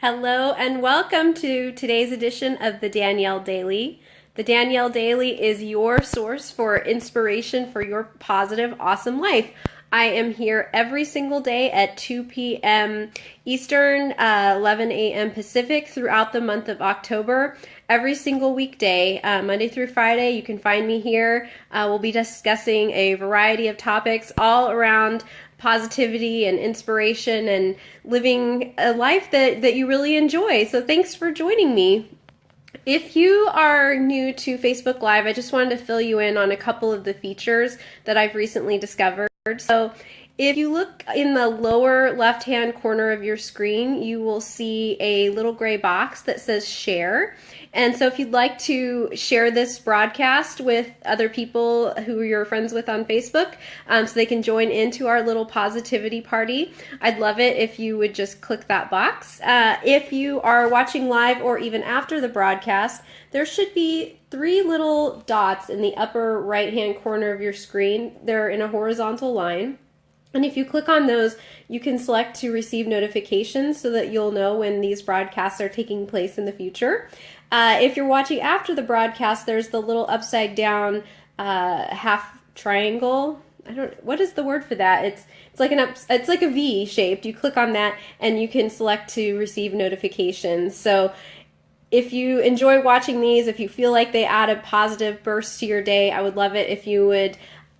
Hello and welcome to today's edition of the Danielle Daily. The Danielle Daily is your source for inspiration for your positive, awesome life. I am here every single day at 2 p.m. Eastern, 11 a.m. Pacific throughout the month of October. Every single weekday, Monday through Friday, you can find me here. We'll be discussing a variety of topics all around positivity and inspiration and living a life that you really enjoy. So thanks for joining me. If you are new to Facebook Live, I just wanted to fill you in on a couple of the features that I've recently discovered. So if you look in the lower left-hand corner of your screen, you will see a little gray box that says share. And so if you'd like to share this broadcast with other people who you're friends with on Facebook, so they can join into our little positivity party, I'd love it if you would just click that box. If you are watching live or even after the broadcast, there should be 3 little dots in the upper right-hand corner of your screen. They're in a horizontal line. And if you click on those, you can select to receive notifications so that you'll know when these broadcasts are taking place in the future. If you're watching after the broadcast, there's the little upside down half triangle. What is the word for that? It's like a V shaped. You click on that and you can select to receive notifications. So if you enjoy watching these, if you feel like they add a positive burst to your day, I would love it if you would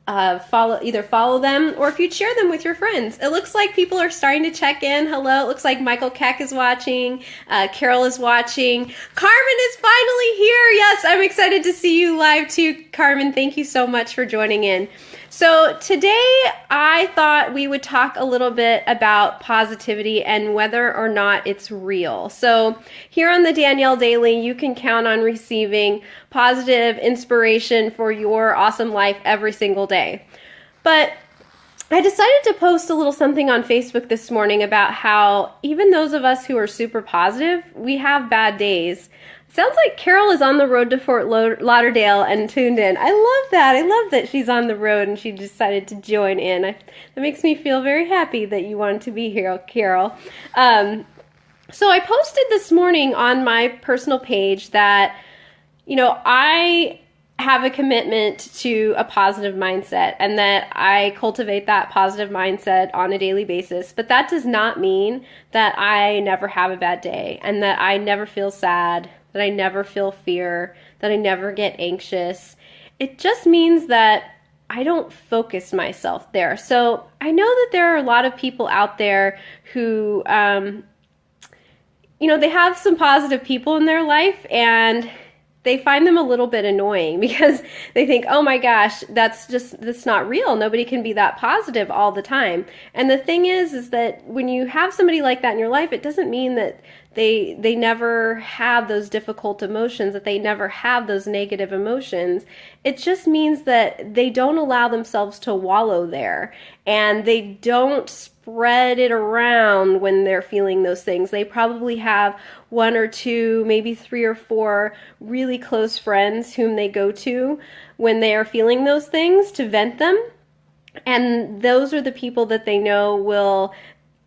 either follow them or if you'd share them with your friends. It looks like people are starting to check in. Hello, it looks like Michael Keck is watching, Carol is watching, Carmen is finally here. Yes, I'm excited to see you live too, Carmen. Thank you so much for joining in. So today I thought we would talk a little bit about positivity and whether or not it's real. So here on the Danielle Daily, you can count on receiving positive inspiration for your awesome life every single day. But I decided to post a little something on Facebook this morning about how even those of us who are super positive, we have bad days. Sounds like Carol is on the road to Fort Lauderdale and tuned in. I love that. I love that she's on the road and she decided to join in. That makes me feel very happy that you wanted to be here, Carol. So I posted this morning on my personal page that, I have a commitment to a positive mindset and that I cultivate that positive mindset on a daily basis. But that does not mean that I never have a bad day and that I never feel sad, that I never feel fear, that I never get anxious. It just means that I don't focus myself there. So I know that there are a lot of people out there who, they have some positive people in their life and they find them a little bit annoying because they think, oh my gosh, that's not real. Nobody can be that positive all the time. And the thing is that when you have somebody like that in your life, it doesn't mean that they never have those difficult emotions, that they never have those negative emotions. It just means that they don't allow themselves to wallow there and they don't spread it around when they're feeling those things. They probably have 1 or 2, maybe 3 or 4 really close friends whom they go to when they are feeling those things to vent them. And those are the people that they know will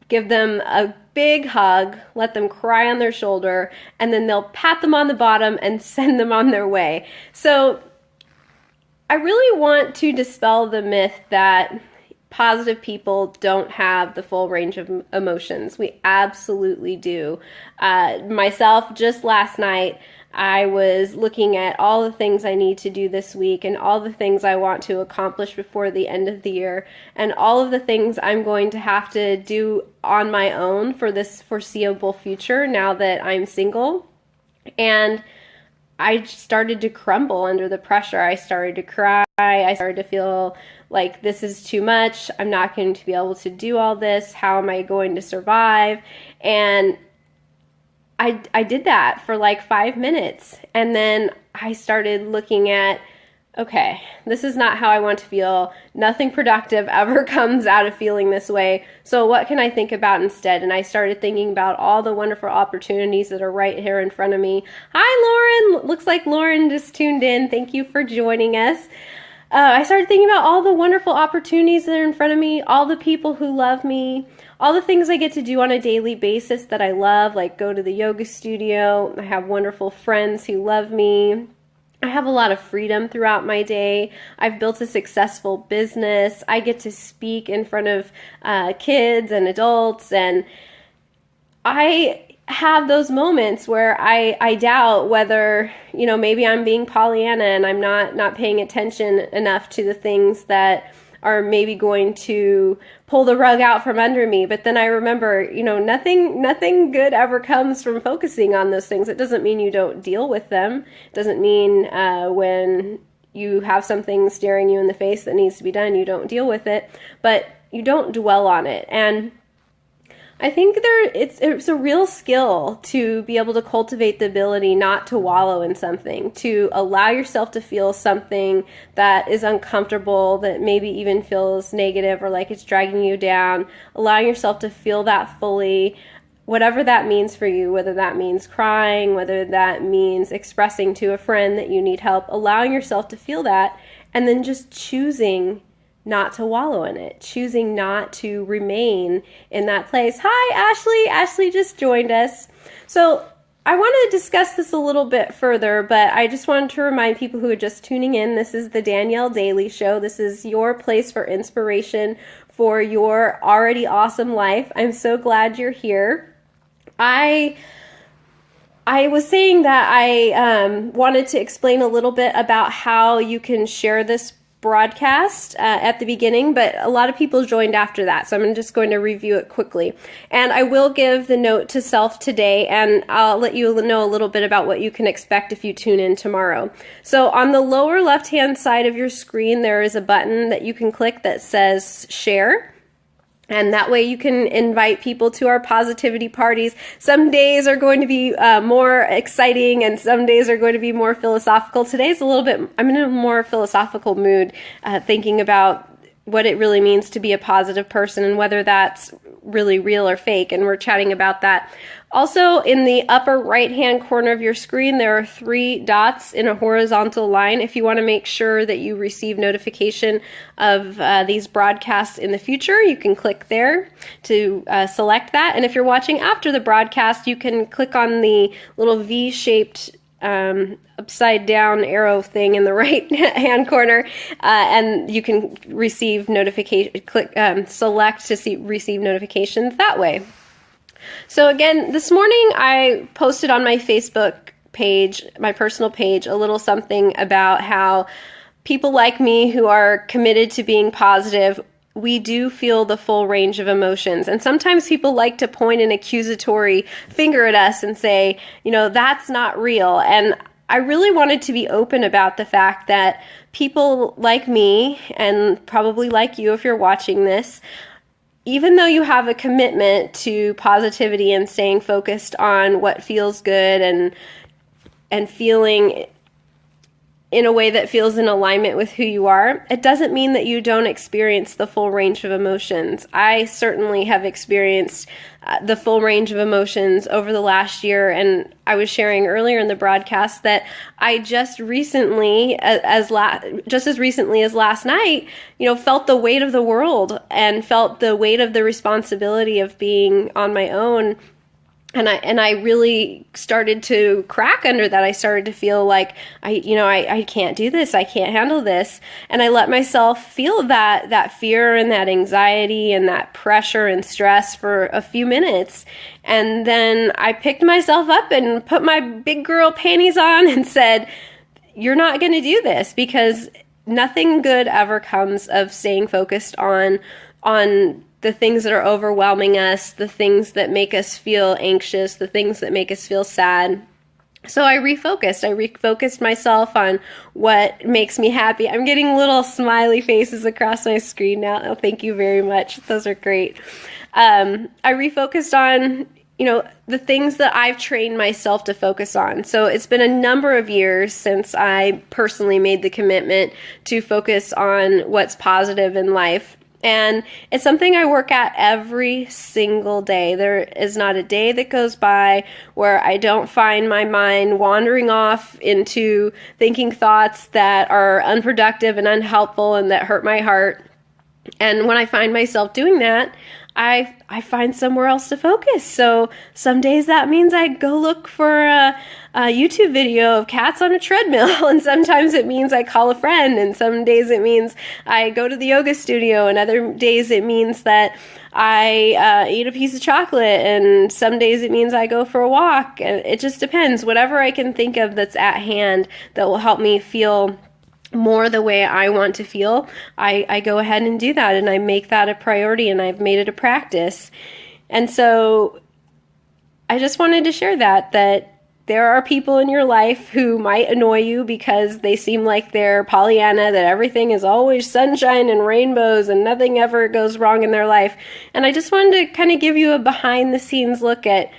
give them a big hug, let them cry on their shoulder, and then they'll pat them on the bottom and send them on their way. So I really want to dispel the myth that positive people don't have the full range of emotions. We absolutely do. Myself, just last night, I was looking at all the things I need to do this week and all the things I want to accomplish before the end of the year and all of the things I'm going to have to do on my own for this foreseeable future now that I'm single. And I started to crumble under the pressure. I started to cry. I started to feel like this is too much. I'm not going to be able to do all this. How am I going to survive? And I did that for like 5 minutes. And then I started looking at, okay, this is not how I want to feel. Nothing productive ever comes out of feeling this way. So what can I think about instead? And I started thinking about all the wonderful opportunities that are right here in front of me. Hi, Lauren. Looks like Lauren just tuned in. Thank you for joining us. I started thinking about all the wonderful opportunities that are in front of me, all the people who love me, all the things I get to do on a daily basis that I love, like go to the yoga studio. I have wonderful friends who love me. I have a lot of freedom throughout my day. I've built a successful business. I get to speak in front of kids and adults, and I have those moments where I doubt whether, maybe I'm being Pollyanna and I'm not paying attention enough to the things that are maybe going to pull the rug out from under me. But then I remember, nothing good ever comes from focusing on those things. It doesn't mean you don't deal with them. It doesn't mean when you have something staring you in the face that needs to be done, you don't deal with it, but you don't dwell on it. And I think it's a real skill to be able to cultivate the ability not to wallow in something, to allow yourself to feel something that is uncomfortable, that maybe even feels negative or like it's dragging you down, allowing yourself to feel that fully, whatever that means for you, whether that means crying, whether that means expressing to a friend that you need help, allowing yourself to feel that, and then just choosing not to wallow in it, choosing not to remain in that place. Hi, Ashley. Ashley just joined us. So I want to discuss this a little bit further, but I just wanted to remind people who are just tuning in, this is the Danielle Daily Show. This is your place for inspiration for your already awesome life. I'm so glad you're here. I was saying that I wanted to explain a little bit about how you can share this broadcast at the beginning, but a lot of people joined after that, so I'm just going to review it quickly. And I will give the note to self today, and I'll let you know a little bit about what you can expect if you tune in tomorrow. So on the lower left-hand side of your screen, there is a button that you can click that says share. And that way you can invite people to our positivity parties. Some days are going to be more exciting and some days are going to be more philosophical. Today's a little bit, I'm in a more philosophical mood, thinking about what it really means to be a positive person and whether that's really real or fake. And we're chatting about that. Also, in the upper right-hand corner of your screen, there are 3 dots in a horizontal line. If you want to make sure that you receive notification of these broadcasts in the future, you can click there to select that. And if you're watching after the broadcast, you can click on the little V-shaped upside down arrow thing in the right hand corner, and you can receive notification. Select to receive notifications that way. So again, this morning I posted on my Facebook page, my personal page, a little something about how people like me who are committed to being positive, we do feel the full range of emotions. And sometimes people like to point an accusatory finger at us and say, that's not real. And I really wanted to be open about the fact that people like me, and probably like you if you're watching this, even though you have a commitment to positivity and staying focused on what feels good and feeling in a way that feels in alignment with who you are, it doesn't mean that you don't experience the full range of emotions. I certainly have experienced the full range of emotions over the last year, and I was sharing earlier in the broadcast that I just recently, just as recently as last night, felt the weight of the world and felt the weight of the responsibility of being on my own. And I really started to crack under that. I started to feel like I can't do this. I can't handle this. And I let myself feel that fear and that anxiety and that pressure and stress for a few minutes. And then I picked myself up and put my big girl panties on and said, you're not going to do this, because nothing good ever comes of staying focused on the things that are overwhelming us, the things that make us feel anxious, the things that make us feel sad. So I refocused myself on what makes me happy. I'm getting little smiley faces across my screen now. Oh, thank you very much. Those are great. I refocused on, the things that I've trained myself to focus on. So it's been a number of years since I personally made the commitment to focus on what's positive in life. And it's something I work at every single day. There is not a day that goes by where I don't find my mind wandering off into thinking thoughts that are unproductive and unhelpful and that hurt my heart. And when I find myself doing that, I find somewhere else to focus. So some days that means I go look for a YouTube video of cats on a treadmill, and sometimes it means I call a friend, and some days it means I go to the yoga studio, and other days it means that I eat a piece of chocolate, and some days it means I go for a walk. And it just depends. Whatever I can think of that's at hand that will help me feel more the way I want to feel, I go ahead and do that, and I make that a priority, and I've made it a practice. And so I just wanted to share that there are people in your life who might annoy you because they seem like they're Pollyanna, that everything is always sunshine and rainbows and nothing ever goes wrong in their life. And I just wanted to kind of give you a behind the scenes look at,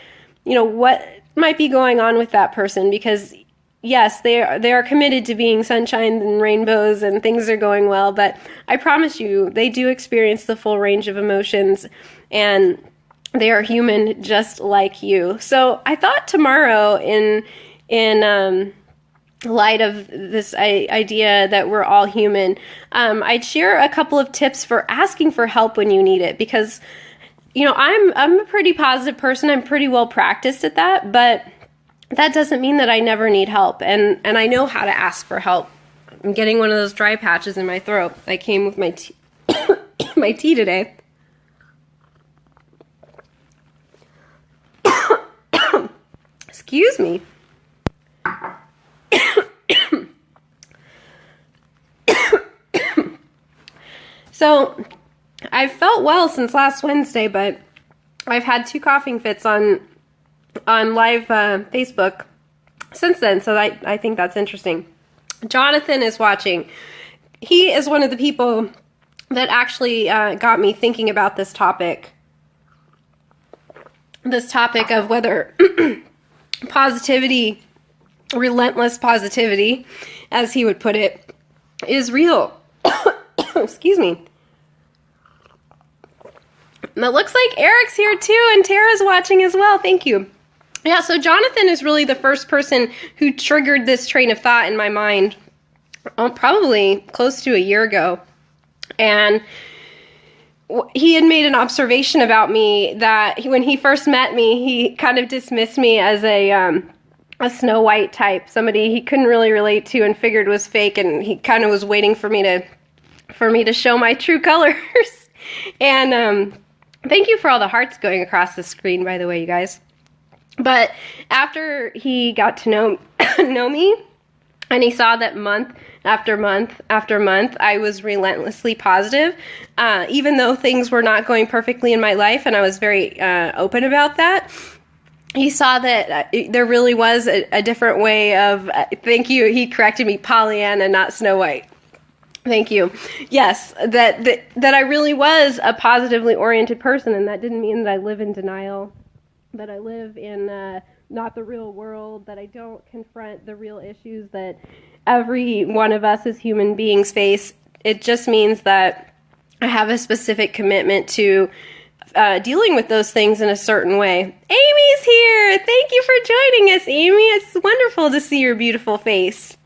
what might be going on with that person, because yes, they are committed to being sunshine and rainbows and things are going well, but I promise you, they do experience the full range of emotions, and they are human just like you. So I thought tomorrow, in light of this idea that we're all human, I'd share a couple of tips for asking for help when you need it, because I'm a pretty positive person. I'm pretty well practiced at that, but that doesn't mean that I never need help, and I know how to ask for help. I'm getting one of those dry patches in my throat. I came with my my tea today. Excuse me. So, I've felt well since last Wednesday, but I've had 2 coughing fits on live Facebook since then, so I think that's interesting. Jonathan is watching. He is one of the people that actually got me thinking about this topic of whether positivity, relentless positivity, as he would put it, is real. Excuse me. And it looks like Eric's here too, and Tara's watching as well. Thank you. Yeah, so Jonathan is really the first person who triggered this train of thought in my mind, probably close to a year ago. And he had made an observation about me that when he first met me, he kind of dismissed me as a Snow White type, somebody he couldn't really relate to and figured was fake, and he kind of was waiting for me to show my true colors. And thank you for all the hearts going across the screen, by the way, you guys. But after he got to know me, and he saw that month after month after month, I was relentlessly positive, even though things were not going perfectly in my life, and I was very open about that. He saw that there really was a different way of, thank you, he corrected me, Pollyanna, not Snow White. Thank you. Yes, that I really was a positively oriented person, and that didn't mean that I live in denial, that I live in not the real world, that I don't confront the real issues that every one of us as human beings face. It just means that I have a specific commitment to dealing with those things in a certain way. Amy's here! Thank you for joining us, Amy. It's wonderful to see your beautiful face.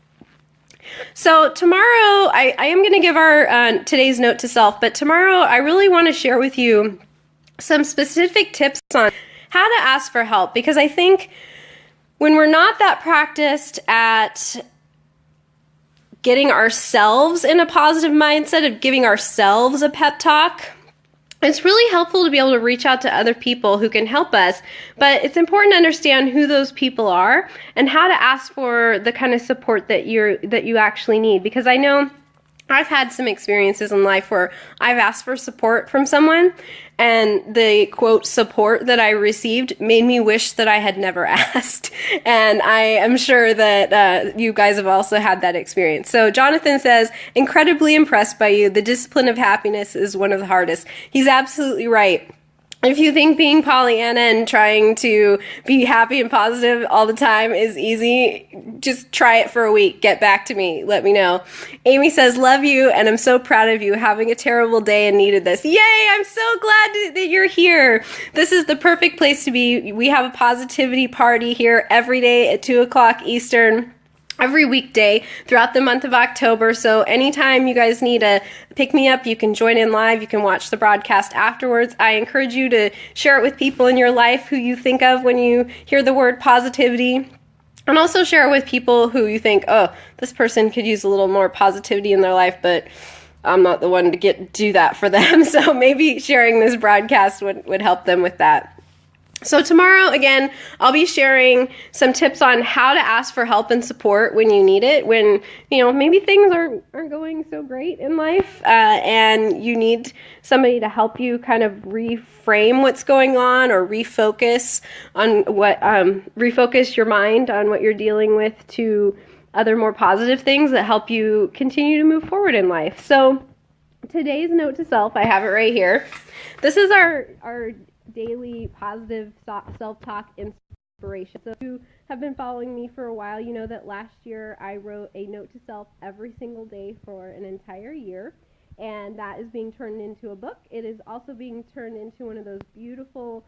So tomorrow, I am going to give our today's note to self, but tomorrow I really want to share with you some specific tips on how to ask for help, because I think when we're not that practiced at getting ourselves in a positive mindset, of giving ourselves a pep talk, it's really helpful to be able to reach out to other people who can help us, but it's important to understand who those people are and how to ask for the kind of support that you actually need. Because I know I've had some experiences in life where I've asked for support from someone, and the quote support that I received made me wish that I had never asked. And I am sure that you guys have also had that experience. So Jonathan says, incredibly impressed by you. The discipline of happiness is one of the hardest. He's absolutely right. If you think being Pollyanna and trying to be happy and positive all the time is easy, just try it for a week. Get back to me. Let me know. Amy says, love you, and I'm so proud of you. Having a terrible day and needed this. Yay! I'm so glad that you're here. This is the perfect place to be. We have a positivity party here every day at 2 o'clock Eastern. Every weekday throughout the month of October. So anytime you guys need a pick me up, you can join in live. You can watch the broadcast afterwards. I encourage you to share it with people in your life who you think of when you hear the word positivity. And also share it with people who you think, oh, this person could use a little more positivity in their life, but I'm not the one to do that for them. So maybe sharing this broadcast would help them with that. So tomorrow, again, I'll be sharing some tips on how to ask for help and support when you need it, when, maybe things aren't going so great in life, and you need somebody to help you kind of reframe what's going on or refocus your mind on what you're dealing with to other more positive things that help you continue to move forward in life. So today's note to self, I have it right here. This is our daily positive self-talk inspiration. So if you have been following me for a while, you know that last year I wrote a note to self every single day for an entire year, and that is being turned into a book. It is also being turned into one of those beautiful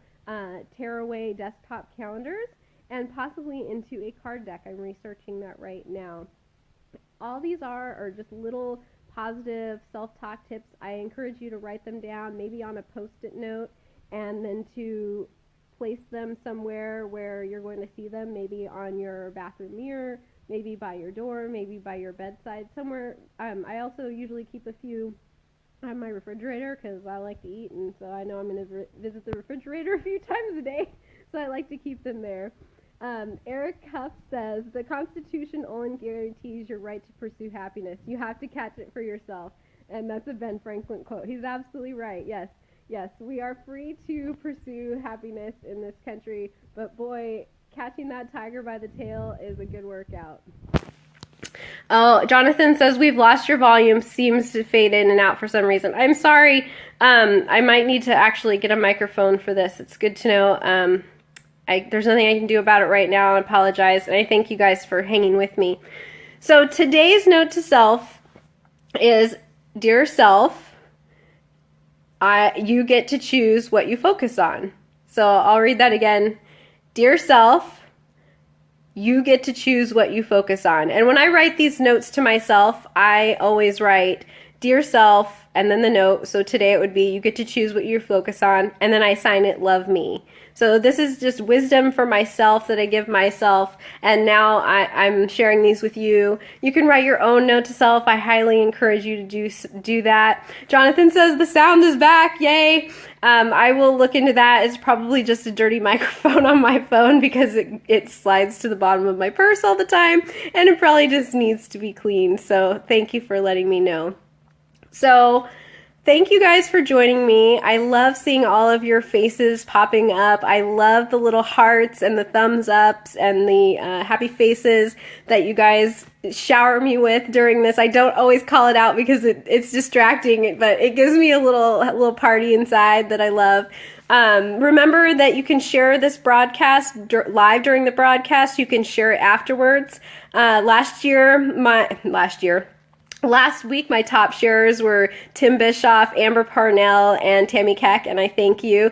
tearaway desktop calendars, and possibly into a card deck. I'm researching that right now. All these are just little positive self-talk tips. I encourage you to write them down, maybe on a post-it note, and then to place them somewhere where you're going to see them, maybe on your bathroom mirror, maybe by your door, maybe by your bedside, somewhere. I also usually keep a few on my refrigerator because I like to eat, and so I know I'm going to visit the refrigerator a few times a day, so I like to keep them there. Eric Huff says, the Constitution only guarantees your right to pursue happiness. You have to catch it for yourself. And that's a Ben Franklin quote. He's absolutely right, yes. Yes, we are free to pursue happiness in this country, but boy, catching that tiger by the tail is a good workout. Oh, Jonathan says we've lost your volume. Seems to fade in and out for some reason. I'm sorry. I might need to actually get a microphone for this. It's good to know. There's nothing I can do about it right now. I apologize, and I thank you guys for hanging with me. So today's note to self is, dear self, you get to choose what you focus on. So I'll read that again. Dear self, you get to choose what you focus on. And when I write these notes to myself, I always write, dear self, and then the note. So today it would be, you get to choose what you focus on, and then I sign it, love me. So this is just wisdom for myself that I give myself, and now I'm sharing these with you. You can write your own note to self. I highly encourage you to do that. Jonathan says the sound is back. Yay! I will look into that. It's probably just a dirty microphone on my phone because it slides to the bottom of my purse all the time, and it probably just needs to be cleaned. So thank you for letting me know. So thank you guys for joining me. I love seeing all of your faces popping up. I love the little hearts and the thumbs ups and the happy faces that you guys shower me with during this. I don't always call it out because it's distracting, but it gives me a little party inside that I love. Remember that you can share this broadcast live during the broadcast. You can share it afterwards. Last week, my top sharers were Tim Bischoff, Amber Parnell, and Tammy Keck, and I thank you.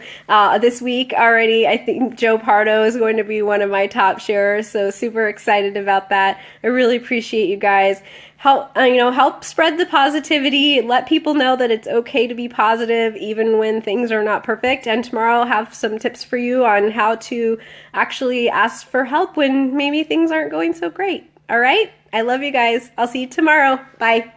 This week already, I think Joe Pardo is going to be one of my top sharers, so super excited about that. I really appreciate you guys. Help spread the positivity. Let people know that it's okay to be positive even when things are not perfect. And tomorrow I'll have some tips for you on how to actually ask for help when maybe things aren't going so great. All right? I love you guys. I'll see you tomorrow. Bye.